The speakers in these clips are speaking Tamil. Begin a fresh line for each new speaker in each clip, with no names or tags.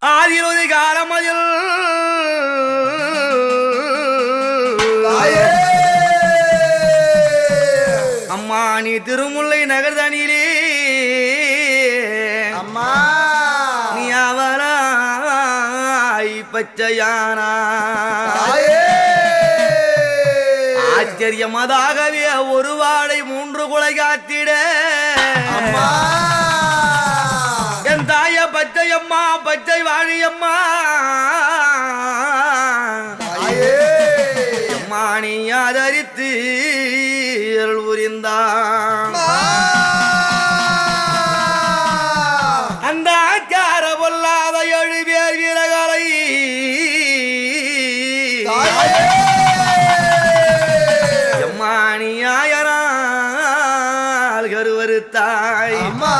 ஆதிரொரு காலமதில் அம்மா நீ திருமுல்லை நகர்தனிலே
அம்மா
நீ அவராய் பச்சையானா ஆச்சரியமதாகவே ஒரு வாழை 3 குலை காத்திட
அம்மா
என் தாய பச்சையம்மா பச்சை வாழியம்மா அம்மா நீ ஆதரித்து அருள் புரிந்தான் அந்த ஆச்சார பொல்லாத 7 பேர் வீரர்களை அம்மா நீ ஆயனால் கருவறுத்தாய்
அம்மா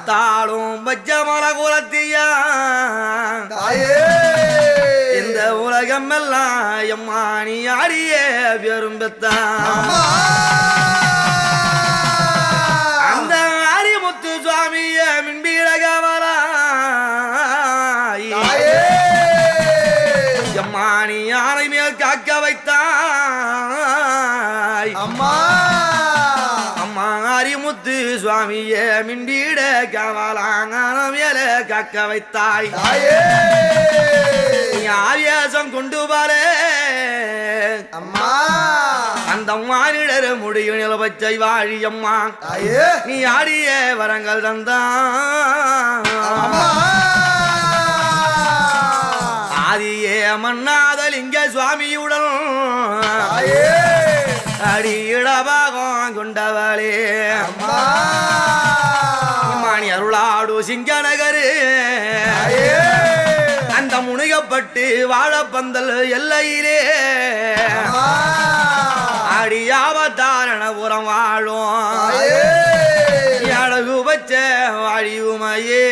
தாளும் பச்சமல குலத்தியா இந்த உலகம் எல்லாம் எம்மா நீ ஆடிய பெரும்பத்தான் அந்த ஆரிமுத்து சுவாமிய மின்பீடகவரா எம்மா நீ யானை மேல் காக்க வைத்தாய்
அம்மா
அம்மா ஆரிமுத்து சுவாமிய மின்பீட கவலாங்கான மேல காக்க வைத்தாய் நீ ஆவேசம் கொண்டு பாரு
அம்மா
அந்த மானிடர முடியும் நிலபச்சை வாழி அம்மா நீ ஆடிய வரங்கள் தந்தான் ஆதியே மன்னாதலிங்க சுவாமியுடன் அடியிடபாகம் கொண்டவளே மாணி அருளாடு சிங்கநகரு அந்த முனிகப்பட்டு வாழப்பந்தல் எல்லையிலே அடியாவதாரண புறம் வாழும் அழகு பச்ச வாழியுமையே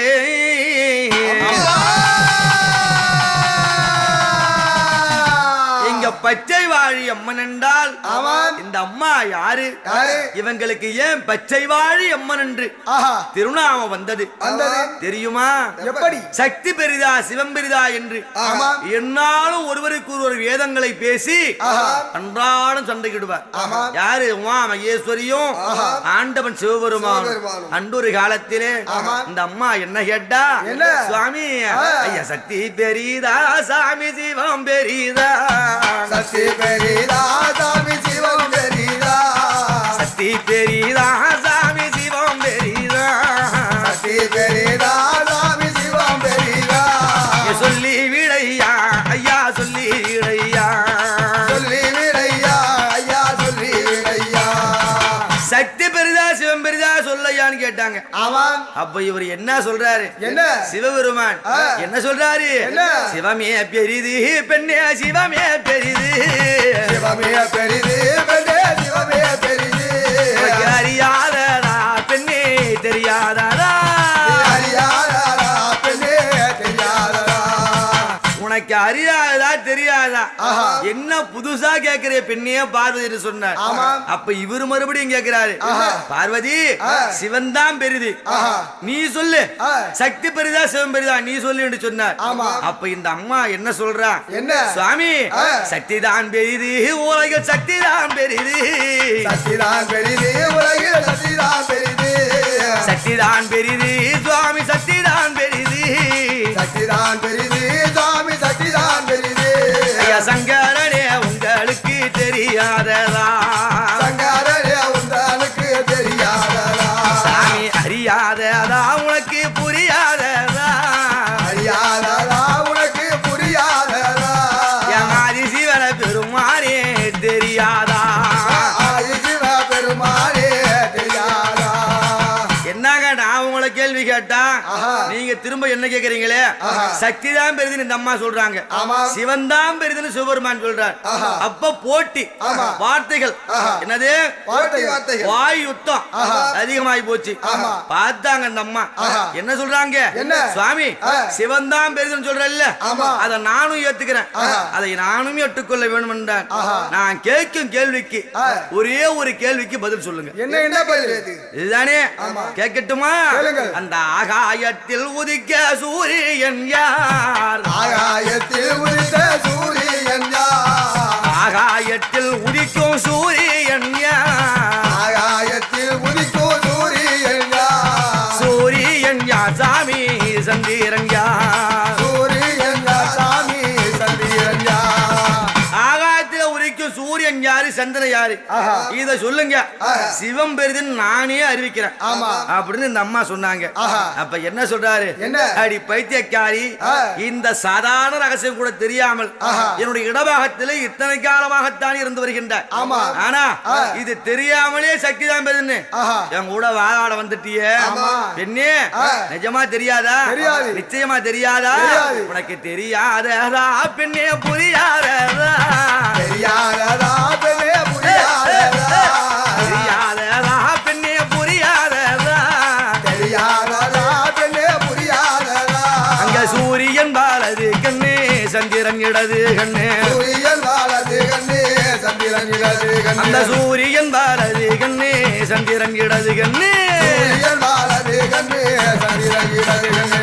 பச்சை வாழி அம்மன் என்றால் இந்த அம்மா யாரு இவங்களுக்கு ஏன் பச்சை வாழி அம்மன் என்று திருநாமம் வந்தது தெரியுமா
எப்படி
சக்தி பெரிதா சிவம் பெரிதா என்று என்னாலும் ஒருவருக்கு ஒரு வேதங்களை பேசி அன்றாடம் சண்டையிடுவார் யாரு உமா மகேஸ்வரியும் ஆண்டவன் சிவபெருமான் அன்றொரு காலத்திலே இந்த அம்மா என்ன கேட்டா சுவாமி ஐயா சக்தி பெரிதா சாமி சிவம் பெரிதா
சக்தி பெரிதா சாமி சிவம் பெரிதா
சக்தி பெரிதா சாமி சிவம் பெரிதா
சக்தி பெரிதா சாமி சிவம் பெரிதா
சொல்லி விடையா ஐயா சொல்லி விடையா
சொல்லி விடையா ஐயா சொல்லி விடையா
சக்தி பெரிதா சிவம் பெரிதா சொல்லையான்னு கேட்டாங்க
ஆமாம்
அப்ப இவர் என்ன சொல்றாரு
என்ன
சிவபெருமான் என்ன சொல்றாரு சிவமே பெரிது பெண்ணே சிவமே பெரிது
சிவமே பெரிது பெண்ணே சிவமே பெரிது
அறியாதடா பெண்ணே தெரியாதடா
அறியாதடா பெண்ணே தெரியாதடா
உனக்கு அறியாததா தெரியாதா என்ன புதுசா கேக்குற பெண்ணையே பார்வதி சொன்னார் அப்ப இவரு மறுபடியும் கேக்குறாரு பார்வதி சிவன் தான் பெரிது நீ சொல்லு சக்தி பெரிதா சிவன் பெரிதா நீ சொல்லு என்று சொன்னார் அப்ப இந்த அம்மா என்ன சொல்றா
என்ன
சுவாமி சக்தி தான் பெரிது உலகில் சக்தி தான் பெரிது
சக்தி தான் பெரிது உலகில் சக்தி தான் பெரிது
சக்தி தான் பெரிது சுவாமி சக்தி தான் பெரிது
சக்தி தான் பெரிது சுவாமி சக்தி தான் பெரிது
சங்கரனே உங்களுக்கு தெரியாததா
சங்கரனே உங்களுக்கு தெரியாததா
சாமி அறியாததா உனக்கு புரியாததா
அறியாததா உனக்கு புரியாததா
ஆதி சிவன பெருமானே தெரியாதா
ஆதி சிவ பெருமானே தெரியாதா
என்னங்க நான் உங்களை கேள்வி கேட்டா நீங்க திரும்ப என்ன கேக்குறீங்களே சக்தி தான் பெரிதுன்னு இந்த அம்மா சொல்றாங்க சிவன் தான் பெரிதுன்னு சிவபெருமான் சொல்றார் அப்ப போட்டி வார்த்தைகள் என்னது வாய் யுத்தம் அதிகமாகி போச்சு பார்த்தாங்க இந்த அம்மா என்ன சொல்றாங்க சுவாமி சிவன் தான் பெரிதுன்னு சொல்றல்ல அதை நானும் ஏத்துக்கிறேன் அதை நானும் ஏற்றுக்கொள்ள வேண்டும் என்றான் நான் கேட்கும் கேள்விக்கு ஒரே ஒரு கேள்விக்கு பதில் சொல்லுங்க
என்ன என்ன பதில்
இதுதானே கேட்கட்டுமா அந்த ஆகாயத்தில் ஆகாயத்தில் உதிக்க சூரியன் யார்
ஆகாயத்தில் உதித்த சூரியன் யார்
ஆகாயத்தில் உதிக்கும் சூரியன் யார்
ஆகாயத்தில் உதிக்கும் சூரியன் யார்
சூரியன் யார் சாமி சந்திரன் யார்
சூரியன் யார் சாமி சந்திரன் யார்
ஆகாயத்தில் உதிக்கும் சூரியன் யாரு சந்திரன் யாரு
ஆஹா.
இத சொல்லுங்க
ஆஹா.
சிவம் பெரிதுன்னு நானே அறிவிக்கிறேன்
ஆமா.
அப்படின்னு இந்த அம்மா சொன்னாங்க
ஆஹா.
அப்ப என்ன சொல்றாரு
என்ன?
அடி பைத்தியக்காரி
ஆ.
இந்த சாதாரண ரகசியம் கூட தெரியாமல்
ஆஹா.
என்னுடைய இடபாகத்திலே இத்தனை காலமாகத்தான் இருந்து வருகின்றார்
ஆமா.
ஆனா
ஆ.
இது தெரியாமலே சக்தி தான் பெருதுன்னு
ஆஹா.
என் கூட வாழாட வந்துட்டியே
ஆமா.
பெண்ணே
ஆ.
நிஜமா தெரியாதா
தெரியாது.
நிச்சயமா தெரியாதா
தெரியாது.
உனக்கு தெரியாதா பெண்ணே புரியாததா
தெரியாததா பெண்ணே புரியாததா
தெரியாததா பெண்ணே புரியாததா
தெரியாததா பெண்ணே புரியாததா
அங்க சூரியன் பாலது கண்ணே சந்திரன் இடது கண்ணே
சூரியன் வாழது கண்ணே சந்திரன் இடது
அந்த
கண்ணே
சூரியன் பாலது கண்ணே சந்திரன் இடது கண்ணே
சூரியன் வாழது கண்ணே சந்திரன் இடது கண்ணே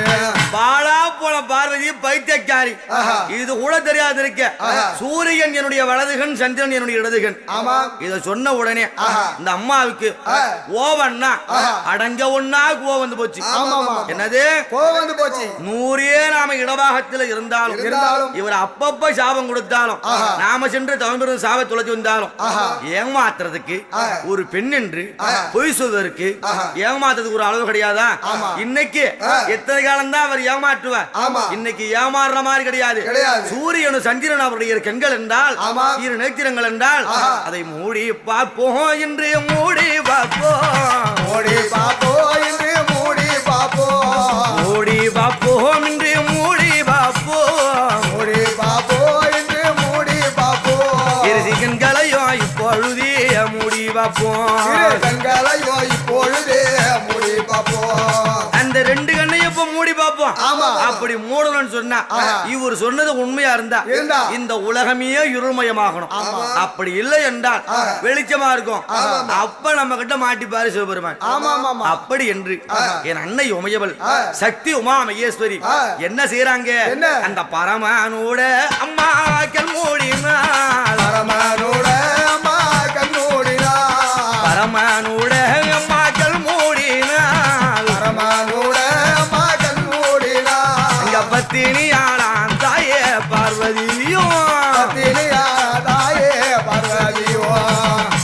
பாலா போன பார்வதி பைத்தியக்காரி
ஆஹா.
இது கூட தெரியாது இருக்க
ஆஹா.
சூரியன் என்னுடைய வலதுகன் சந்திரன் என்னுடைய இடதுகன்
ஆமா.
இத சொன்ன உடனே
ஆஹா.
இந்த அம்மாவுக்கு
ஆ.
ஓவன்னா
ஆஹா.
அடங்க ஒன்னா கோவம் வந்து போச்சு
ஆமாமா.
என்னது
கோவம் வந்து போச்சு
நூறே நாம இடபாகத்தில் இருந்தாலும்
இருந்தாலும்
இவர் அப்பப்ப சாபம் கொடுத்தாலும்
ஆஹா.
நாம சென்று தவறு சாப தொலைச்சு வந்தாலும்
ஆஹா.
ஏமாத்துறதுக்கு
ஆஹா.
ஒரு பெண் என்று
ஆஹா.
பொய் சொல்வதற்கு
ஆஹா.
ஏமாத்துறதுக்கு ஒரு அளவு கிடையாதா
ஆமா.
இன்னைக்கு
ஆ.
எத்தனை காலம் தான் அவர் ஏமாற்றுவார்
ஆமா.
இன்னைக்கு ஏமாறுற மாதிரி கிடையாது
கிடையாது.
சூரியனும் சந்திரன் அவருடைய கண்கள் என்றால்
ஆமா.
இரு நேத்திரங்கள் என்றால்
ஆஹா.
அதை மூடி பார்ப்போம் என்று மூடி பார்ப்போம்
மூடி பாப்போ என்று மூடி பாப்போ
மூடி பார்ப்போம் என்று மூடி பார்ப்போம்
மூடி பாப்போ என்று மூடி பாப்போ
இரு கண்களையோ இப்பொழுதே மூடி பார்ப்போம்
இரு கண்களையோ இப்பொழுதே மூடி பாப்போ
அந்த ரெண்டு கண்ணையும் இப்ப மூடி பார்ப்போம்
ஆமா.
அப்படி மூடணும்னு சொன்னா
ஆஹா.
இவர் சொன்னது உண்மையா இருந்தா
இருந்தா.
இந்த உலகமே இருள்மயமாகணும்
ஆமா.
அப்படி இல்லை என்றால்
ஆஹா.
வெளிச்சமா இருக்கும்
ஆமா.
அப்ப நம்ம கிட்ட மாட்டிப்பாரு சிவபெருமான்
ஆமா ஆமா
அப்படி என்று என் அன்னை உமையவள்
ஆ.
சக்தி உமா மகேஸ்வரி
ஆ.
என்ன செய்யறாங்க
என்ன?
அந்த பரமானோட அம்மா மூடினாள்
பரமனோட அம்மா கண்ணோடினா
பரமானோட அம்மாக்கள் மூடினாள்
பரமனோட அம்மா கண்ணோடினா
அங்க பத்தினியாளான் தாயே பார்வதியும்
தாயே பார்வதியோ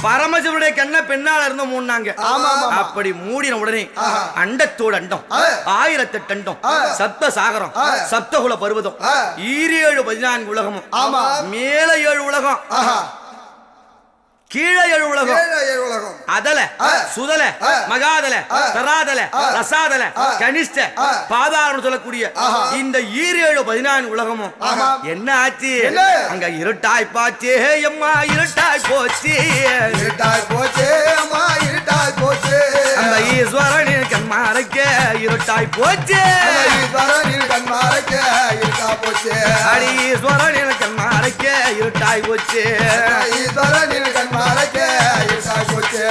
பரமசிவனுடைய கண்ண பெண்ணால இருந்த மூடினாங்க
ஆமா, ஆமா.
அப்படி மூடின உடனே
ஆஹா.
அண்டத்தோடு அண்டம்
ஆ.
1008
ஆ.
சப்த சாகரம்
ஆ.
சப்தகுல பருவதம்
ஆ.
7 உலகமும்
ஆமா.
மேல 7 உலகம்
ஆஹா
கீழே 7 உலகம்
ஏழு உலகம்
அதல
ஆ.
சுதல
ஆ.
மகாதல
ஆ.
தராதல
ஆ.
ரசாதல
ஆ.
கனிஷ்ட
ஆ.
பாதாளம் சொல்லக்கூடிய
ஆஹா.
இந்த 14 உலகமும்
ஆமா.
என்ன ஆச்சு
என்ன?
அங்க இருட்டாய் பாச்சே எம்மா இருட்டாய் போச்சு
இருட்டாய் போச்சே அம்மா இருட்டாய் போச்சே
அந்த ஈஸ்வரனின் கண்மாரைக்க இருட்டாய் போச்சு
ஈஸ்வரனின் கண்மாரைக்க இருட்டா போச்சே
அடி ஈஸ்வரனின் கண்மாரைக்க இருட்டாய் போச்சு
ஈஸ்வரனின் கண்மாரைக்க இருட்டாய் போச்சே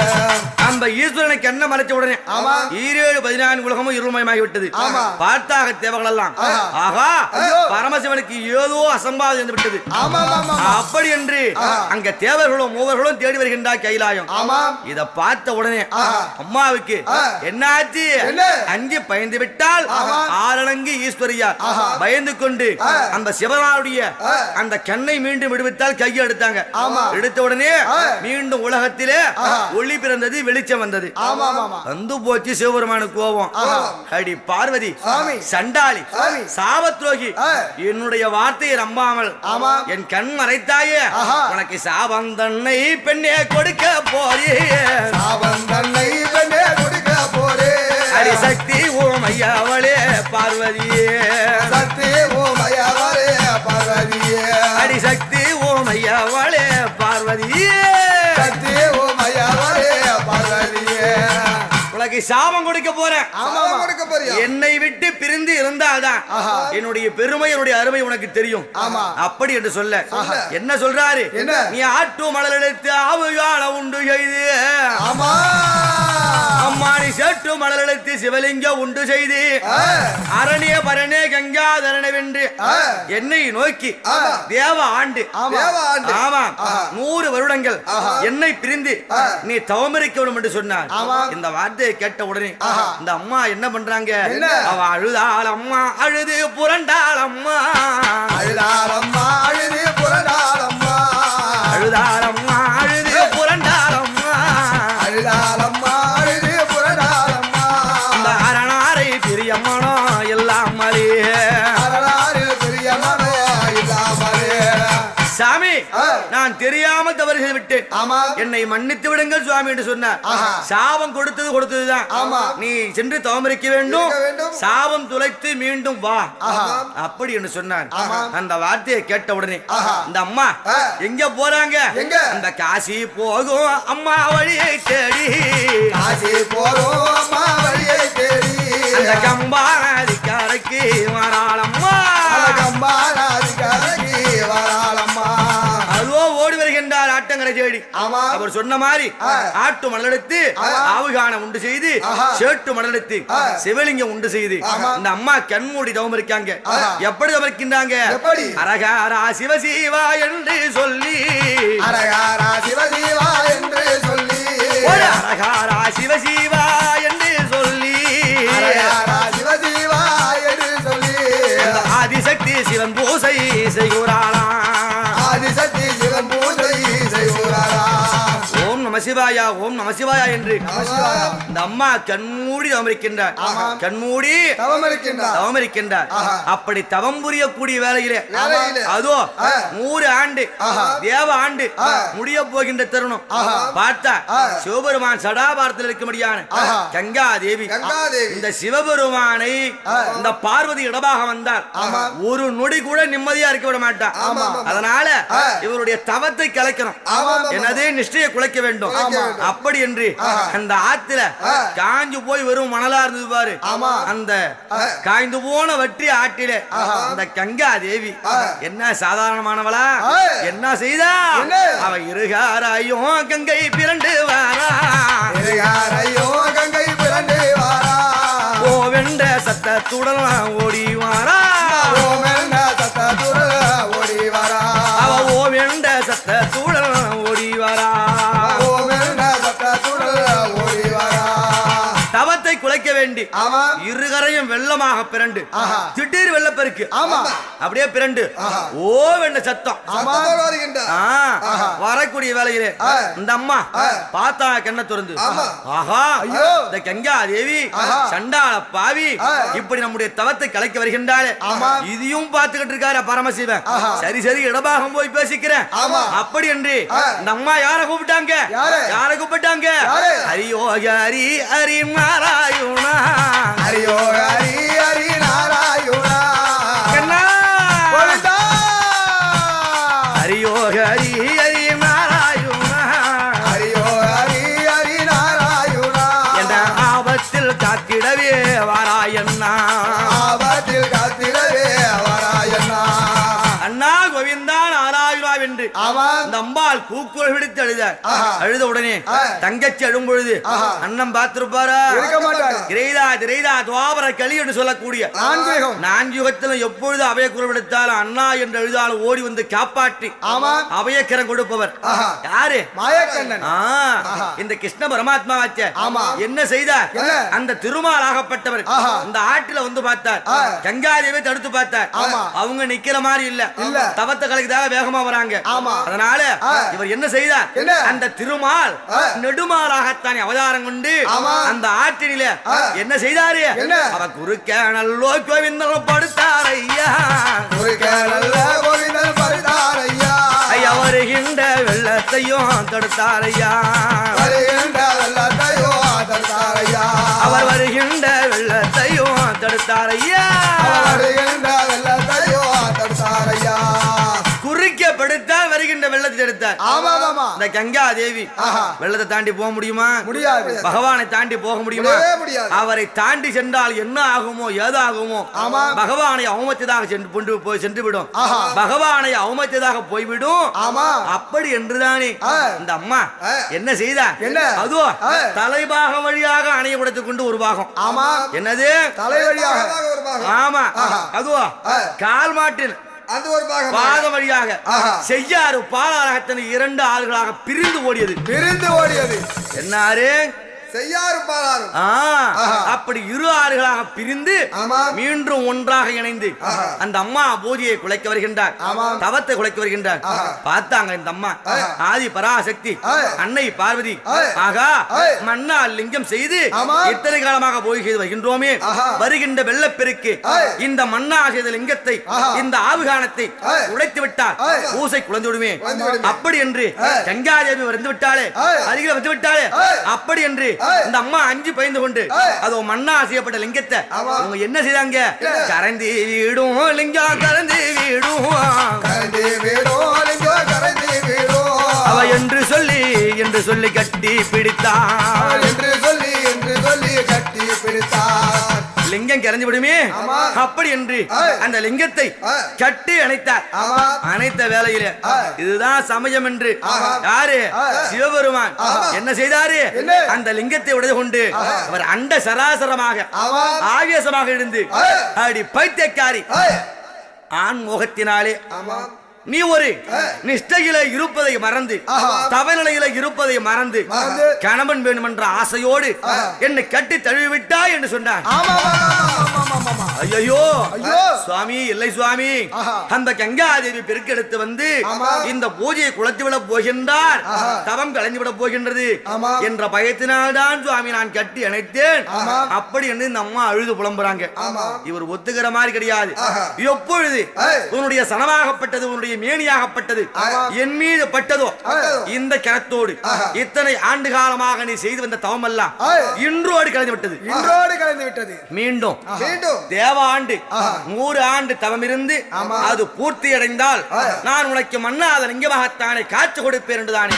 அந்த ஈஸ்வரனை கண்ணை மறைச்ச உடனே
ஆமா.
14 உலகமும் இருள்மயமாகி விட்டது
ஆமா.
பார்த்தாக தேவர்கள் எல்லாம்
ஆஹா.
ஆகா
ஐயோ.
பரமசிவனுக்கு ஏதோ அசம்பாதம் இருந்து விட்டது
ஆமா ஆமா
அப்படி என்று
ஆஹா.
அங்க தேவர்களும் மூவர்களும் தேடி வருகின்றார் கைலாயம்
ஆமா
இத பார்த்த உடனே
ஆஹா.
அம்மாவுக்கு
ஆ.
என்னாச்சு
என்ன?
அஞ்சு பயந்து விட்டால்
ஆஹா.
ஆரணங்கு ஈஸ்வரியா
ஆஹா.
பயந்து கொண்டு
ஆ.
அந்த சிவனாருடைய
ஆ.
அந்த கண்ணை மீண்டும் விடுவித்தால் கையை எடுத்தாங்க
ஆமா.
எடுத்த உடனே
ஆ.
மீண்டும் உலகத்திலே
ஆஹா.
ஒளி பிறந்தது வெளிச்சம் வந்தது
ஆமா ஆமா
வந்து போச்சு சிவபெருமான கோபம்
ஆஹா.
அடி பார்வதி
சாமி.
சண்டாளி
சாமி.
சாபத்ரோகி
ஆ.
என்னுடைய வார்த்தையை நம்பாமல்
ஆமா.
என் கண் மறைத்தாயே
ஆஹா.
உனக்கு சாபம் தன்னை பெண்ணே கொடுக்க போறே
சாபம் தன்னை பெண்ணே கொடுக்க போரே
அடி சக்தி ஓம் ஐயாவளே பார்வதியே
சக்தி ஓமயவரே பார்வதியே
அடி சக்தி ஓம் ஐயாவளே பார்வதியே
சக்தி ஓமயவரே பார்வதியே
உனக்கு சாபம் கொடுக்க போறேன்.
கொடுக்க போறியா?
என்னை விட்டு பிரிந்து இருந்தால்தான் என்னுடைய பெருமை என்னுடைய அருமை உனக்கு தெரியும். அப்படி என்று சொல்ல என்ன சொல்றாரு? நீ ஆட்டு மணல் எடுத்து ஆவுகால உண்டு செய்து அம்மா நீ சேட்டு மணல் எடுத்து சிவலிங்க உண்டு செய்து அரணிய பரணே கங்காதரனை வென்று என்னை நோக்கி தேவ ஆண்டு ஆமா 100 வருடங்கள் என்னை பிரிந்து நீ தவமிருக்க வேண்டும் என்று சொன்னார். இந்த வார்த்தையை கேட்ட உடனே இந்த அம்மா என்ன பண்றாங்க? அவ அழுதாள் அம்மா, அழுது புரண்டாள் அம்மா,
அழுதாள் அம்மா, அழுது புரண்டாள் அம்மா,
அழுதாள் அம்மா, அழுது புரண்டாள் அம்மா,
அழுதாள் அம்மா, அழுது புரண்டாள் அம்மா.
இந்த அரணாரை பிரியம்மனோ எல்லாம் மறி,
அரணாரில் பிரியமனோ இல்லாமலே.
சாமி நான் தெரியாமல் தவறு செய்து விட்டேன்,
ஆமா
என்னை மன்னித்து விடுங்கள் சுவாமி என்று சொன்னார். சாபம் கொடுத்ததுதான். நீ சென்று தவமிருக்க வேண்டும், சாபம் துளைத்து மீண்டும் வா அப்படி என்று சொன்னார். அந்த வார்த்தையை கேட்ட உடனே இந்த அம்மா எங்க போறாங்க? அந்த காசி போகும் அம்மா வழியை தேடி,
காசி போறோம் அம்மா வழியை தேடி,
அந்த கம்பாதிக்காரைக்கு வராளம்மா,
கம்பாதிக்காரைக்கு வராளம்மா.
அதோ ஓடி வருகின்றார் ஆட்டங்கரை தேடி. அவர் சொன்ன மாதிரி ஆட்டு மணலெடுத்து ஆவுகான உண்டு செய்து சேட்டு மணலெடுத்து சிவலிங்கம் உண்டு செய்து இந்த அம்மா கண்மூடி தவம் இருக்காங்க. எப்படி தவம் இருக்கின்றாங்க? அரகாரா சிவசிவா என்று சொல்லி,
அரகாரா சிவசிவா என்று சொல்லி,
அரகாரா சிவசிவா என்று சொல்லி,
அரகாரா சிவசிவா என்று சொல்லி
ஆதிசக்தி சிவன் பூசை செய்கிறாளா,
ஆதிசக்தி சிவன் பூஜை செய்கிறாரா.
ஓம் நம சிவாயா, ஓம் நம சிவாயா என்று இந்த அம்மா கண்மூடி தவம் இருக்கின்றார். கண்மூடி தவம் இருக்கின்றார். அப்படி தவம் புரியக்கூடிய வேலையிலே அதோ 100 ஆண்டு தேவ ஆண்டு முடிய போகின்ற தருணம் பார்த்தா சிவபெருமான் சடாபாரத்தில் இருக்கும்படியான கங்கா தேவி இந்த சிவபெருமானை இந்த பார்வதி இடமாக வந்தால் ஒரு நொடி கூட நிம்மதியா இருக்க விட மாட்டார். அதனால இவருடைய தவத்தை கலைக்கணும், என்னதே நிஷ்டையை குலைக்க வேண்டும். அப்படி என்று அந்த ஆத்துல காஞ்சு போய் வெறும் மணலா இருந்தது பாரு, அந்த காய்ந்து போன வற்றி ஆட்டிலே அந்த கங்கா தேவி என்ன சாதாரணமானவளா? என்ன செய்தா? அவ இருகாரையும் கங்கை பிறண்டு வாரா,
கங்கை பிறண்டு வாரா,
ஓவென்ற சத்தத்துடன் ஓடி வாரா,
சத்தத்துடன் ஓடி வாரா,
அவ ஓவென்ற சத்தத்துடன் ஓடி வாரா,
ஓடி வாரா.
தவத்தை குலைக்க வேண்டி இருகரையும் வெள்ளமாக பிறண்டு திடீர் வெள்ளப்பெருக்கு அப்படியே பிறண்டு ஓவென்ற சத்தம் வரக்கூடிய வேலையிலே இந்த அம்மா பார்த்தா கண்ண திறந்து, ஆஹா இந்த கங்கா தேவி சண்டாள பாவி இப்படி நம்முடைய தவத்தை கலைக்க வருகின்றாளே, இதையும் பார்த்துக்கிட்டு இருக்காரு பரமசிவன். சரி சரி இடபாகம் போய் பேசிக்கிறேன் அப்படி என்று இந்த அம்மா யார கூப்பிட்டாங்க? யார கூப்பிட்டாங்க? ஹரியோ ஹரி ஹரி நாராயணா,
ஹரியோ ஹரி ஹரி நாராயணா,
ஹரியோ ஹரி ஹரி நாராயணா,
ஹரியோ ஹரி ஹரி நாராயணா,
என்ற ஆபத்தில் காத்திடவே வாராயண்ணா,
ஆபத்தில் காத்திடவே வாராயண்ணா.
அண்ணா கோவிந்தா நாராயணா என்று இந்த அம்பாள் கூக்குரல் விடுத்து அழுதார். அழுத உடனே தங்கச்சி அழும் பொழுது அண்ணன் பார்த்திருப்பாரா? திரைதா திரைதா துவாபர களி என்று சொல்லக்கூடிய 4 யுகத்திலும் எப்பொழுது அபய குரல் விடுத்தாலும் அண்ணா என்று அழுதாலும் ஓடி வந்து காப்பாற்றி அபயக்கரம் கொடுப்பவர் யாரு?
மாயக்கண்ணன்.
இந்த கிருஷ்ண பரமாத்மா என்ன செய்தார்? அந்த திருமாலாகப்பட்டவர் இந்த ஆற்றில வந்து பார்த்தார், கங்காதேவி தடுத்து பார்த்தார். அவங்க நிக்கிற மாதிரி இல்ல, தவத்தை கலைக்காக வேகமா வராங்க. அதனால இவர் என்ன செய்தார்? அந்த திருமால் நெடுமாலாகத்தான் அவதாரம் கொண்டு அந்த ஆற்றில என்ன செய்தாரு? அவ குறுக்க நல்லோ கோவிந்தன் படுத்தார் ஐயா,
குறுக்க நல்ல கோவிந்தன் படுத்தார் ஐயா,
ஐயா வருகின்ற வெள்ளத்தையும் தடுத்தார் ஐயா,
வருகின்ற வெள்ளத்தையும் தடுத்தார் ஐயா,
அவர் வருகின்ற வெள்ளத்தையும் தடுத்தார் ஐயா, வருகின்ற வெள்ளத்தையும் தடுத்தார் ஐயா, குறுக்க படுத்தால் வருகின்ற வெள்ளத்தை எடுத்தார்.
ஆமா ஆமா.
இந்த கங்கா தேவி வெள்ளத்தை தாண்டி போக முடியுமா?
முடியாது.
பகவானை தாண்டி போக முடியுமா?
முடியாது.
அவரை தாண்டி சென்றால் என்ன ஆகுமோ ஏதாகுமோ? பகவானை அவமதித்ததாக சென்று விடும். பகவானை அவமதித்ததாக போய்விடும். அப்படி என்றுதானே இந்த அம்மா என்ன செய்தா? அதோ தலைபாகம் வழியாக அணைய குடைத்துக் கொண்டு ஒரு பாகம். என்னது? தலை வழியாக. ஆமா. அதோ கால் மாட்டின்
அது ஒரு
பாத வழியாக செய்யாறு பாலாரகத்தின் 2 ஆறுகளாக பிரிந்து ஓடியது. என்னாரு?
செய்யாறு பாலாறு.
அப்படி 2 ஆறுகளாக பிரிந்து மீண்டும் ஒன்றாக இணைந்து அந்த அம்மா பூஜையை குலைக்க வருகின்றார். தவத்தை குலைக்க வருகின்றார். பார்த்தாங்க இந்த அம்மா ஆதி பராசக்தி அன்னை பார்வதி. ஆகா, மண்ணா லிங்கம் செய்து இத்தனை காலமாக போய் செய்து வருகின்றோமே, வருகின்ற வெள்ளப்பெருக்கு இந்த மண்ணா செய்த லிங்கத்தை இந்த ஆவுகானத்தை உடைத்து விட்டார், பூசை குழந்து விடுமே. அப்படி என்று கங்காதேவி வந்து விட்டாலே, அருகில் வந்து விட்டாலே, அப்படி என்று இந்த அம்மா அஞ்சு பயந்து கொண்டு அது மண்ணா செய்யப்பட்ட லிங்கத்தை அவங்க என்ன செய்தாங்க? கரந்தி வீடும் லிங்கம், கரந்தி வீடும் அவ என்று சொல்லி கட்டி பிடித்தார். லிங்கம் கரைஞ்சு விடுமே. அப்படி என்று அந்த லிங்கத்தை கட்டி அணைத்தார். அணைத்த வேளையில இதுதான் சமயம் என்று யாரு? சிவபெருமான் என்ன செய்தாரு? அந்த லிங்கத்தை உடைய கொண்டு அவர் அண்ட சராசரமாக ஆவேசமாக இருந்து அடி பைத்தியக்காரி ஆண் முகத்தினாலே நீ ஒரு நிஷ்டையில இருப்பதை மறந்து, தவநிலையில இருப்பதை மறந்து, கணவன் வேணும் என்ற ஆசையோடு என்னை கட்டி தழுவி விட்டாய் என்று சொன்னார். ஐயோ சுவாமி, இல்லை சுவாமி, அந்த கங்காதேவி பெருக்கெடுத்து வந்து இந்த பூஜையை குளத்து விட போகின்றார், தவம் கலைஞ்சு விட போகின்றது என்ற பயத்தினால்தான் சுவாமி நான் கட்டி அணைத்தேன். அப்படி என்று இந்த அம்மா அழுது புலம்புறாங்க. இவர் ஒத்துக்கிற மாதிரி கிடையாது. எப்பொழுது உன்னுடைய சனமாகப்பட்டது, உன்னுடைய மேனியாகப்பட்டது என் மீது பட்டதோ, இந்த கரத்தோடு இத்தனை ஆண்டு காலமாக நீ செய்து வந்த தவம் எல்லாம் இன்றோடு கலைந்து விட்டது. மீண்டும் தேவாண்டு 100 ஆண்டு தவம் இருந்து அது பூர்த்தி அடைந்தால் நான் உனக்கு மன்னாத லிங்கமாகத்தானே காட்சி கொடுப்பேன் என்றுதானே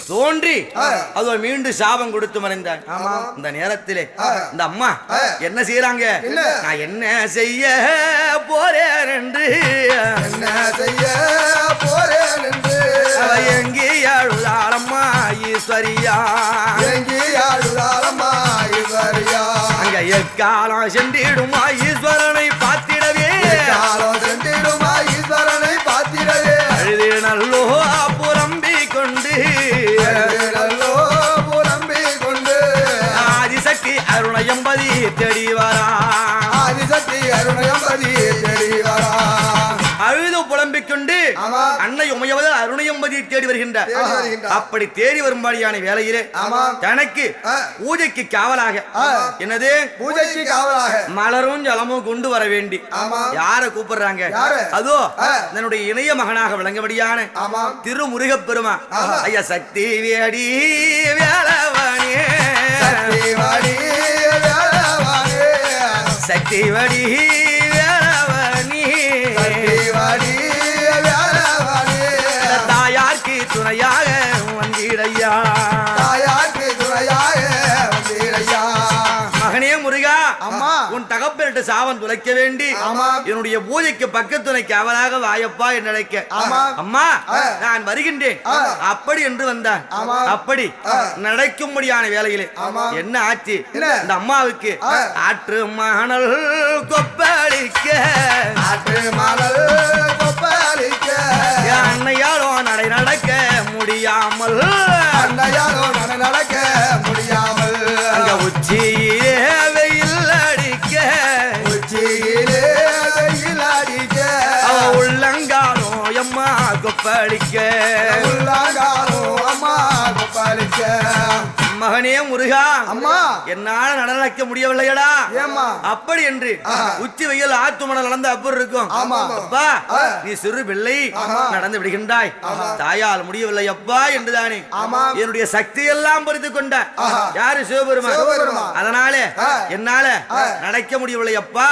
தோன்றி அது மீண்டும் சாபம் கொடுத்து மறைந்தார். இந்த நேரத்திலே இந்த அம்மா என்ன செய்யறாங்க? நான் என்ன செய்ய போறேன் என்று அவ எங்கே அழுதாளம்மா ஈஸ்வரியா, அங்க எக்காலம் சென்றிடுமா ஈஸ்வரனை பார்த்திடவே, அழுது நல்லோ புலம்பி கொண்டு ஆதிசக்தி அருணயம்பதி தேடி வரா, அழுது புலம்பிக் கொண்டு அன்னை உமையவள் அருணயம்பதியை தேடி வருகின்றார். அப்படி தேடி வரும்படியான வேளையிலே தனக்கு பூஜைக்கு காவலாக என்னது? பூஜைக்கு காவலாக மலரும் ஜலமும் கொண்டு வர வேண்டி யார கூப்பிடுறாங்க? அதோ என்னுடைய இணைய மகனாக விளங்கபடியான திருமுருகப்பெருமா ஐயா சக்தி வேடி வேளவனே, சக்தி வடி தாயார்க்கு துணையாக வந்திடையா, மகனே முருகா, உன் தகப்பனிட்டு சாவன் துளைக்க வேண்டி என்னுடைய பூஜைக்கு பக்கத்துணைக்கு அவளாக வாயப்பா என்று அழைக்க அம்மா நான் வருகின்றேன் அப்படி என்று வந்தான். அப்படி நடக்கும்படியான வேலையிலே என்ன ஆச்சு? இந்த அம்மாவுக்கு ஆற்று மணல் கொப்பளிக்க, அன்னையாரோ நடை நடக்க முடியாமல், அங்க உச்சியிலே வெயில் அடிக்க, அவ உள்ளங்காலோ அம்மா கொப்பளிக்க, மகனே முருகா,
அம்மா
என்னால நடக்க முடியவில்லையடா.
ஏம்மா?
அப்படி என்று உச்சி வெயில் ஆத்து மணல் நடந்த அப்பர் இருக்கும்.
ஆமா.
அப்பா, நீ சிறு பிள்ளை நடந்து விடுகின்றாய், தாயால் முடியவில்லை அப்பா என்றுதானே என்னுடைய சக்தி எல்லாம் புரிந்து கொண்ட யாரு? சிவபெருமான். அதனாலே என்னால நடக்க முடியவில்லை அப்பா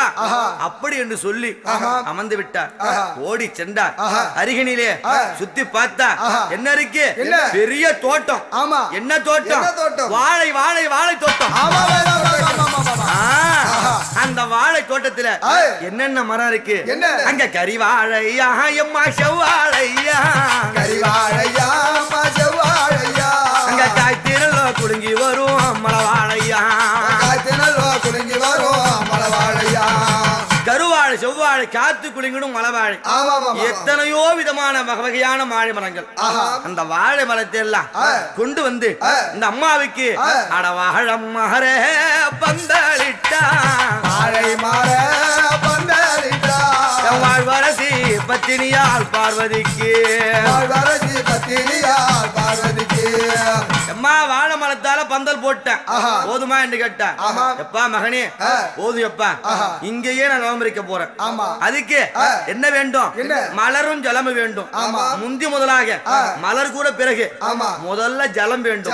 அப்படி என்று சொல்லி அமர்ந்து விட்டார். ஓடி சென்றார். அருகினிலே சுத்தி பார்த்தா என்ன இருக்கு? பெரிய தோட்டம். என்ன தோட்டம்? வாழை வாழை வாழை தோட்டம். அந்த வாழை தோட்டத்துல என்னென்ன மரம் இருக்கு? அங்க கரிவாழையா, எம்மா செவ்வாழையா,
கரிவாழையா, செவ்வாழையா,
அங்க காய்த்திரல் குடுங்கி வரும் மலவாழையா,
காய்த்திரல் குடுங்கி வரும் மலவாழையா,
கருவாழை, செவ்வாழை, காத்து குலுங்கிடும் மலவாழை, எத்தனையோ விதமான வகையான வாழை மரங்கள். அந்த வாழை மரத்தை எல்லாம் கொண்டு வந்து இந்த அம்மாவுக்கு அட வாழம் மகரே பந்தலிட்டா,
வாழை மாற பந்தலிட்டா,
வாழ்வரசி பத்தினியால் பார்வதிக்கு,
வாழ்வரசி பத்தினியால் பார்வதிக்கு.
அம்மா வாழை மரத்தால பந்தல் போட்டேன், போதுமா என்று கேட்டேன். எப்பா மகனே போதும் எப்பா, இங்கேயே நான் நவம்பரிக்க போறேன். அதுக்கு என்ன வேண்டும்? மலரும் ஜலமும் வேண்டும். முந்தி முதலாக மலர் கூட பிறகு முதல்ல ஜலம் வேண்டும்.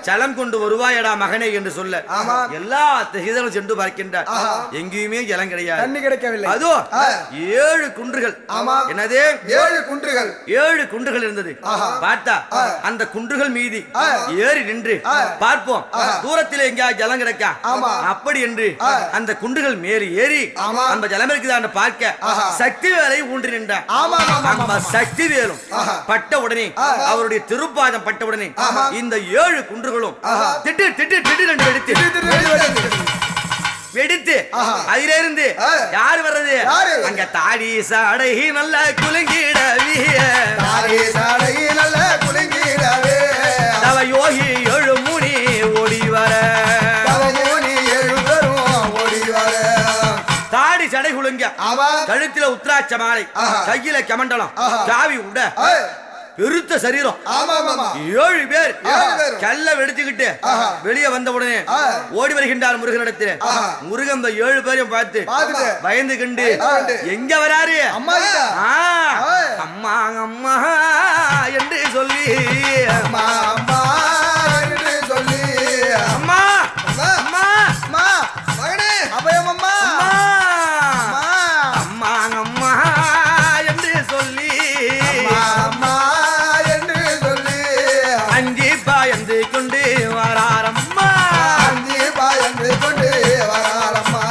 ஜலம் கொண்டு வருவாயடா மகனே என்று சொல்ல எல்லா திசைகளும் சென்று பார்க்கின்றார். எங்கேயுமே ஜலம் கிடையாது,
தண்ணி கிடைக்கவில்லை.
அதோ 7 குன்றுகள். என்னது?
7 குன்றுகள்.
7 குன்றுகள் இருந்தது. பார்த்தா அந்த குன்றுகள் மீதி ஏறி நின்று பார்ப்போம், தூரத்தில் எங்கேயாவது ஜலம் கிடைக்கா அப்படி என்று அந்த குன்றுகள் மேறி ஏறி அந்த ஜலம் இருக்குதான் பார்க்க சக்தி வேலை ஊன்றி நின்றார். அந்த சக்தி வேலும் பட்ட உடனே, அவருடைய திருப்பாதம் பட்ட உடனே இந்த 7 குன்றுகளும் திட்டு திட்டு திட்டு என்று வெடித்து அதிலிருந்து யாரு வர்றது? அங்க தாடி சாடை நல்ல குலுங்கிடவே, தவ யோகி 7 முனி ஓடி வர, தாடி சடை குலுங்க, கழுத்தில உத்ராட்ச மாலை, கையில கமண்டலம், காவி உட, பெருத்த சரீரம். 7 பேர் கல்ல வெடிச்சுக்கிட்டு வெளியே வந்த உடனே ஓடி வருகின்றார் முருகனிடத்தில். முருகன் இந்த 7 பேரையும் பார்த்து பயந்து கண்டு எங்க வராரு? அம்மா அம்மா என்று சொல்லி,
அம்மா அம்மா என்று சொல்லி,
அம்மா அம்மா
அம்மா மகனே அபயம், அம்மா
அம்மா அம்மா என்று சொல்லி,
அம்மா என்று சொல்லி,
அஞ்சி பாயந்து கொண்டு வராரம்மா,
அஞ்சி பாயந்து கொண்டு வராரம்மா,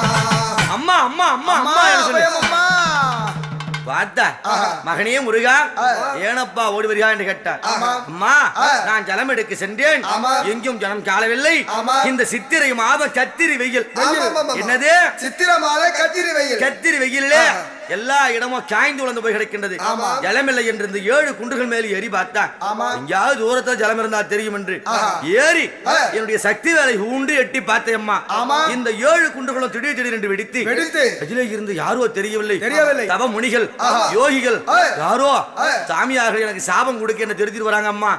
அம்மா அம்மா அம்மா அம்மா என்று சொல்லி. பார்த்தா மகனே முருகா, ஏனப்பா ஓடி வருகா என்று கேட்டார். அம்மா, நான் ஜலம் எடுக்க சென்றேன், எங்கும் ஜலம் காணவில்லை. இந்த சித்திரை மாதம் கத்திரி வெயில். என்னது?
சித்திரை மாதம் கத்திரி வெயில்.
கத்திரி வெயிலே எல்லா இடமும் காய்ந்து உழந்து போய் கிடக்கின்றது. ஜலமில்லை என்று இந்த 7 குன்றுகள் மேல் ஏறி பார்த்தா எங்கேயாவது தூரத்தில் ஜலம் இருந்தா தெரியும் என்று ஏறி என்னுடைய சக்தி வேலை ஊண்டு எட்டி பார்த்தேன். இந்த 7 குன்றுகளும் திடீர் திடீர் என்று வெடித்து அதிலே இருந்து யாரோ தெரியவில்லை, தவ முனிகள், யோகிகள், யாரோ சாமியார்கள் எனக்கு சாபம் கொடுக்க என்ன தெரிஞ்சிட்டு வராங்க. அம்மா,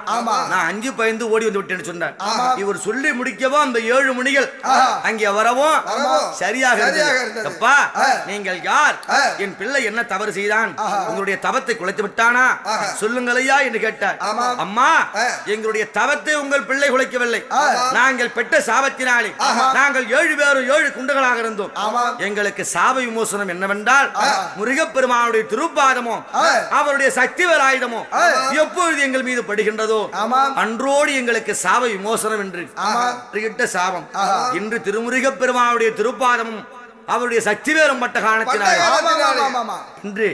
நான் 5 பயந்து ஓடி வந்து விட்டேன்னு சொன்னார். இவர் சொல்லி முடிக்கவும் அந்த 7 முனிகள் அங்கே வரவும் சரியாக இருந்தது. அப்பா, நீங்கள் யார்? என் பிள்ளை என்ன தவறு செய்தான்? உங்களுடைய தவத்தை குலைத்து விட்டானா? சொல்லுங்களையா என்று கேட்டார். அம்மா, எங்களுடைய தவத்தை உங்கள் பிள்ளை குலைக்கவில்லை. நாங்கள் பெற்ற சாபத்தினாலே நாங்கள் 7 பேரும் 7 குண்டுகளாக இருந்தோம். எங்களுக்கு சாப விமோசனம் என்னவென்றால் முருகப்பெருமானுடைய திருப்பாதமோ அவருடைய சக்தி வேலாயுதமோ எப்பொழுது எங்கள் மீது படுகின்றதோ அன்றோடு எங்களுக்கு சாப விமோசனம் என்று கிட்ட சாபம். இன்று திருமுருகப்பெருமானுடைய திருப்பாதமும் அவருடைய சக்தி வேறும் பட்ட காரணத்தினாலே இன்று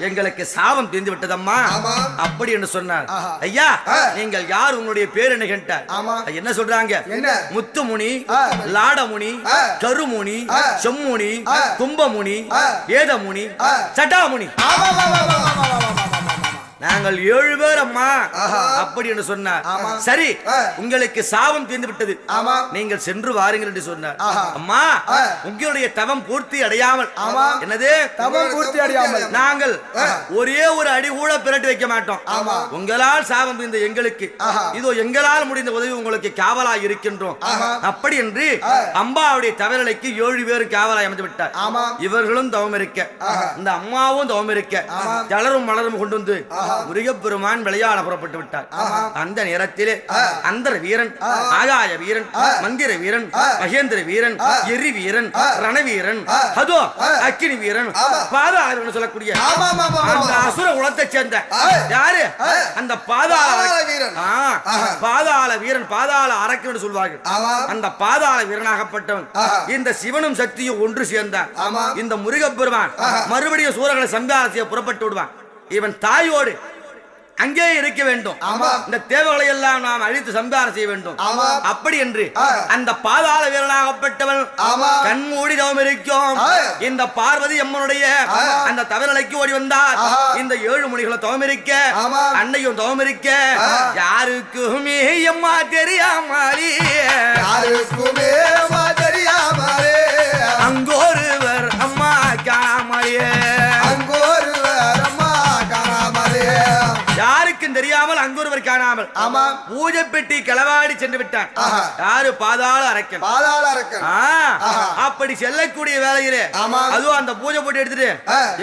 எங்களுக்கு சாபம் தெரிந்து விட்டதம்மா அப்படி என்று சொன்னார். ஐயா, நீங்கள் யார்? உங்களுடைய பேர் என்ன கேட்டார். என்ன சொல்றாங்க? முத்துமுனி, லாடமுனி, கருமுனி, செம்முனி, கும்பமுனி, ஏதமுனி, சட்டாமுனி. நாங்கள் 7 பேர் அம்மா அப்படி என்று சொன்னார். சரி, உங்களுக்கு சாபம் தீர்ந்து விட்டது, நீங்கள் சென்று வாருங்கள் என்று சொன்னார். அம்மா, உங்களுடைய தவம் பூர்த்தி அடையாமல், என்னது
தவம் பூர்த்தி அடையாமல்
நாங்கள் ஒரே ஒரு அடி கூட பிரட்டி வைக்க மாட்டோம். உங்களால் சாபம் தீர்ந்த எங்களுக்கு இதோ எங்களால் முடிந்த உதவி உங்களுக்கு காவலாய் இருக்கின்றோம். அப்படி என்று அம்பாவுடைய தவறலைக்கு 7 பேரும் காவலாய் அமைந்து விட்டார். இவர்களும் தவம் இருக்க, இந்த அம்மாவும் தவம் இருக்க, ஜலரும் மலரும் கொண்டு வந்து முருகப்பெருமான் விளையாட புறப்பட்டு விட்டார். அந்த நேரத்திலே அந்தர வீரன், ஆகாய வீரன், மந்திர வீரன், மகேந்திர வீரன், எரி வீரன், ரணவீரன், அதோ அக்கினி வீரன், பாதாள சொல்லக்கூடிய அந்த அசுர குலத்தை சேர்ந்த யாரு அந்த பாதாள வீரன், பாதாள வீரன், பாதாள அரக்கன் சொல்வார்கள். அந்த பாதாள வீரனாகப்பட்டவன் இந்த சிவனும் சக்தியும் ஒன்று சேர்ந்தார். இந்த முருகப்பெருமான் மறுபடியும் சூரர்களை சம்ஹாரம் செய்ய புறப்பட்டு விடுவான். இவன் தாயோடு அங்கே இருக்க வேண்டும். இந்த தேவைகளை எல்லாம் நாம் அழித்து சம்ஹாரம் செய்ய வேண்டும். அப்படி என்று அந்த பாதாள வீரனாகப்பட்டவன் கண்மூடி தவம் இருக்கும். இந்த பார்வதி அம்மனுடைய அந்த தவறலைக்கு ஓடி வந்தார். இந்த 7 முனிகளும் தவம் இருக்க, அன்னையும் தவம் இருக்க, யாருக்குமே அம்மா தெரியாமலே,
யாருக்குமே தெரியாமலே,
அங்கொருவர் அம்மா காணாமலே,
அங்கொருவர் அம்மா காணாமலே,
யாருக்கும் தெரியாமல் அங்கொருவர் காணாமல் பூஜை பெட்டி களவாடி சென்று விட்டான். யாரு? பாதாள அரக்கன்.
பாதாள அரக்கன்.
அப்படி செல்லக்கூடிய வேலையிலே அதுவும் அந்த பூஜை போட்டு எடுத்துட்டு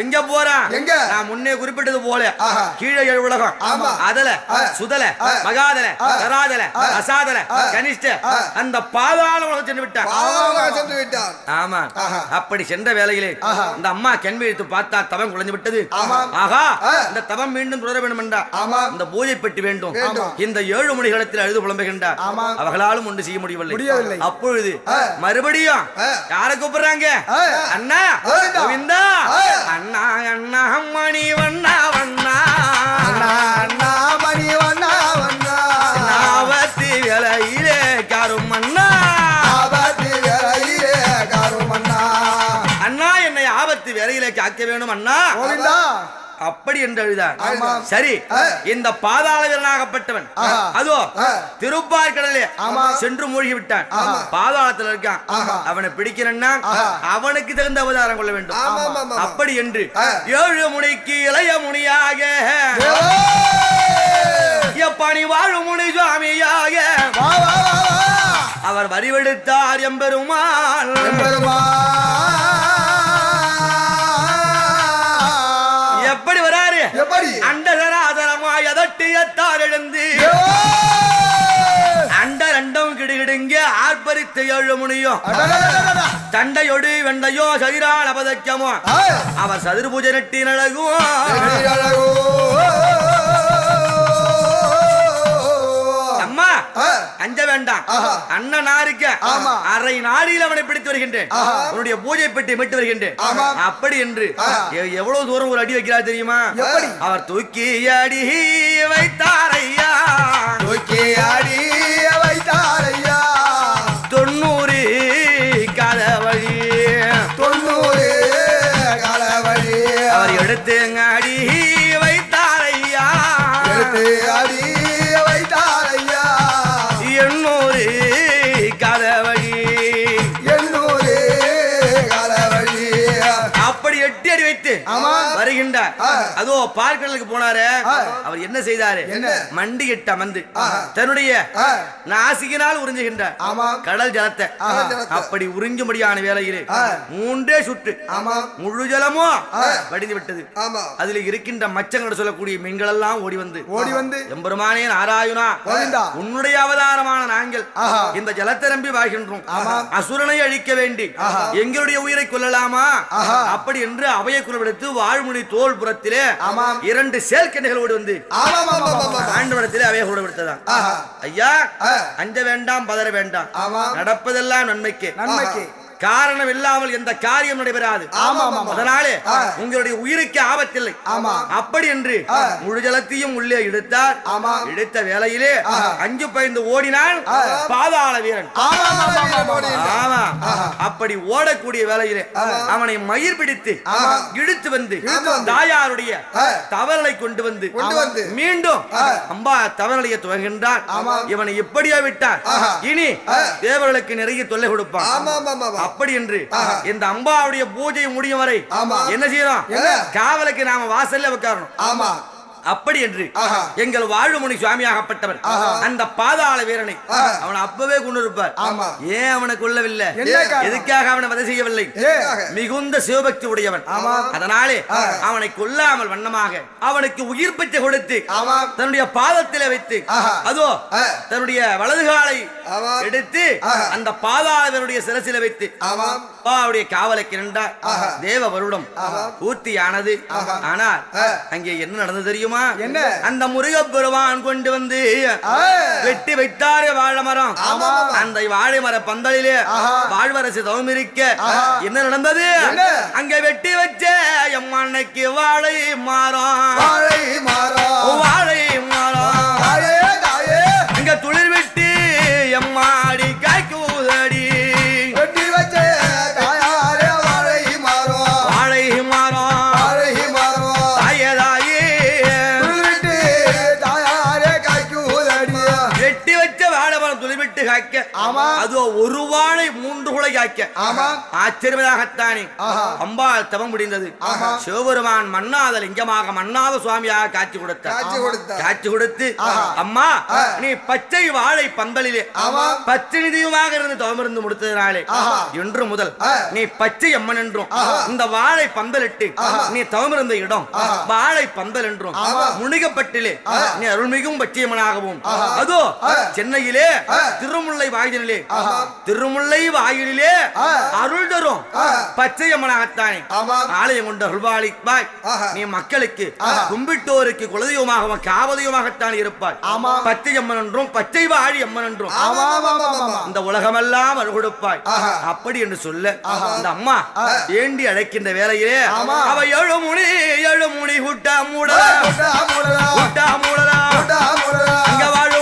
எங்க போறான்? நான் முன்னே குறிப்பிட்டது போல கீழே 7 உலகம், அதல சுதல மகாதல தராதல அசாதல கனிஷ்ட அந்த பாதாள உலகம் சென்று விட்டான். ஆமா, அப்படி சென்ற வேலையிலே இந்த அம்மா கண் விழித்து பார்த்தா தவம் குறைந்து விட்டது. ஆகா, இந்த தவம் மீண்டும் தொடர வேண்டும் என்றார். இந்த பூஜை பெட்டி வேண்டும். இந்த 7 முனிகளிடத்தில் அழுது புலம்புகின்றார். அவர்களாலும் ஒன்று செய்ய முடியவில்லை. அப்பொழுது மறுபடியும் யாரை கூப்பிடுறாங்க? அண்ணா கோவிந்தா, அண்ணா அண்ணா மணி வண்ணா வண்ணா,
அண்ணா மணி வண்ணா வண்ணா,
ஆபத்து வேலையிலே காரும் அண்ணா,
ஆபத்து வேலையிலே காரும் அண்ணா,
அண்ணா என்னை ஆபத்து வேலையிலே காக்க வேணும் அண்ணா
கோவிந்தா
அப்படி என்று எழுதார். சரி, இந்த பாதாள வீரனாகப்பட்டவன் அதோ திருப்பார்கடலே சென்று மூழ்கி விட்டான். பாதாளத்தில் இருக்கான். அவனை பிடிக்கிறன்னா அவனுக்கு தகுந்த அவதாரம் கொள்ள வேண்டும். அப்படி என்று 7 முனிக்கு இளைய முனியாக, எப்பணி வாழும் முனி சுவாமியாக அவர் வரிவெடுத்தார் எம்பெருமான். எப்படி வராரு? அண்டசராதரமாய் அதட்டியத்தார் எழுந்து அண்டரண்டம் கிடுகிடுங்க ஆர்ப்பரித்த 7 முனியும் தண்டையொடு வெண்டையோ சதிரான பதக்கமோ அவர் சதுர் பூஜை நட்டி அழகும். அம்மா அஞ்ச வேண்டாம், அண்ணன் இருக்க அரை நாடியில் அவனை பிடித்து வருகின்றேன், உன்னுடைய பூஜை பெட்டி மீட்டு வருகின்றேன். அப்படி என்று எவ்வளவு தூரம் ஒரு அடி வைக்கிறார் தெரியுமா? அவர் தூக்கி அடி வைத்தாரையா,
தூக்கி அடி வைத்தாரையா,
90 கதவழி,
90 கதவழி
அவர் எடுத்து அடி வைத்தாரையா,
எடுத்து அடி வைத்தாரையா,
800 கதவழி,
800 கதவழி.
அப்படி 8 அடி வைத்து வருகின்றார். அதோ பார்க்கடலுக்கு போனாரு. அவர் என்ன செய்தாரு? மண்டியிட்டு அமர்ந்து தன்னுடைய நாசிகினால் உறிஞ்சுகின்றார் கடல் ஜலத்தை. அப்படி உறிஞ்சும்படியான வேளையிலே 3 சுற்று முழு ஜலமோ வடிந்து விட்டது. அதில் இருக்கின்ற மச்சங்கள் சொல்லக்கூடிய மீன்கள் எல்லாம் ஓடி வந்து எம்பெருமானே நாராயணா, உன்னுடைய அவதாரமான நாங்கள் இந்த ஜலத்தை நம்பி வாழ்கின்றோம், அசுரனை அழிக்க வேண்டி எங்களுடைய உயிரை கொள்ளலாமா? அப்படி என்று அவையை குரவெடுத்து வாழ்முனி தோல் புறத்திலே 2 சேல்கண்டைகள் ஓடி வந்து ஆண்டவனத்திலே அவையை குரவெடுத்ததான். ஐயா, அஞ்ச வேண்டாம், பதற வேண்டாம், நடப்பதெல்லாம் நன்மைக்கு. காரணம் இல்லாமல் எந்த காரியம் நடைபெறாது.
ஆமா, ஆமா, ஆமா.
அதனாலே உங்களுடைய உயிருக்கு ஆபத்தில்லை.
ஆமா.
அப்படி என்று முழு ஜலத்தையும் உள்ளே இழுத்தார்.
ஆமா.
இழுத்த வேளையிலே அஞ்சு பயந்து ஓடினான் பாதாள வீரன்.
ஆமா, ஆமா, ஆமா, ஆமா.
ஆமா. அப்படி ஓடக்கூடிய வேளையிலே அவனை மயிர் பிடித்து இழுத்து வந்து தாயாருடைய தவறலை கொண்டு வந்து மீண்டும் அம்பா தவறலையை துவங்குகின்றார். இவனை எப்படியோ விட்டார், இனி தேவர்களுக்கு நிறைய தொல்லை கொடுப்பான்.
ஆமா, ஆமா, ஆமா.
அப்படி என்று இந்த அம்பாவுடைய பூஜை முடியும் வரை என்ன செய்யணும்? காவலுக்கு நாம வாசல்ல உட்காரணும்.
ஆமா.
அப்படி என்று எங்கள் வாழ்வுமணி சுவாமியாகப்பட்டவர் அந்த பாதாள வீரனை அவனை அப்பவே கொண்டு இருப்பார். ஏன் அவனை கொல்லவில்லை? எதுக்காக அவனை வதை செய்யவில்லை? மிகுந்த சிவபக்தி உடையவன். அதனாலே அவனை கொல்லாமல் வண்ணமாக அவனுக்கு உயிர் பிச்சை கொடுத்து தன்னுடைய பாதத்திலே வைத்து அதோ தன்னுடைய வலது காலை எடுத்து அந்த பாதாள வீரனுடைய சிரசில வைத்து அப்பாவுடைய காவலுக்கு நின்றார். தேவ வருடம் பூர்த்தியானது. ஆனால் அங்கே என்ன நடந்தது தெரியுமா?
என்ன?
அந்த முருகப்பெருமான் கொண்டு வந்து வெட்டி வைத்தாரே வாழை மரம். அந்த வாழை மர பந்தலிலே வாழ்வரசு தவம் இருக்க என்ன நடந்தது? அங்க வெட்டி வச்ச எம்மன்னைக்கு வாழை மரம்,
வாழை மரம்,
வாழை மரம் அங்க துளிர் வெட்டி எம்மாடி காய்க்குதடி.
வெட்டி வச்ச தாயாரே வாழை மரம்,
வாழை மரம்,
வாழை மரம்,
தாயே தாயே
துளிர்விட்டு தாயாரே காய்க்குதடி.
வெட்டி வச்ச வாழை மரம் துளிர் விட்டு காய்க்க அது ஒரு வாழை 3 குலை காய்க்க ஆச்சரியமாகத்தானே அம்பாள் தவம் முடிந்தது. சிவபெருமான் மன்னாத லிங்கமாக மன்னாத சுவாமியாக காட்சி கொடுத்து அம்மா நீ பச்சை வாழை பந்தலிலே பச்சை நிதியுமாக இருந்து தவம் இருந்து முடித்ததினாலே இன்று முதல் நீ பச்சை அம்மன் என்றும் இந்த வாழை பந்தலிட்டு நீ தவம் இருந்த இடம் வாழை பந்தல் என்றும் முனிகப்பட்டிலே நீ அருள்மிகும் பச்சையம்மனாகவும் அதோ சென்னையிலே திருமுல்லை வாயிலே அருள் தரும் பச்சையம்மனாகத்தானே ஆலயம் கொண்ட அருள்வாளி பாய். நீ மக்களுக்கு கும்பிட்டோருக்கு குலதெய்வமாகவும் காவதெய்வமாகத்தான் இருப்பாய். பச்சையம்மன் என்றும் பச்சை வாழி அம்மன் என்றும் இந்த உலகமெல்லாம் அருள் கொடுப்பாய். அப்படி என்று சொல்ல இந்த அம்மா ஏண்டி அழைக்கின்ற வேளையிலே அவ எழுமுடி குட்டா மூடலா இங்க வாழ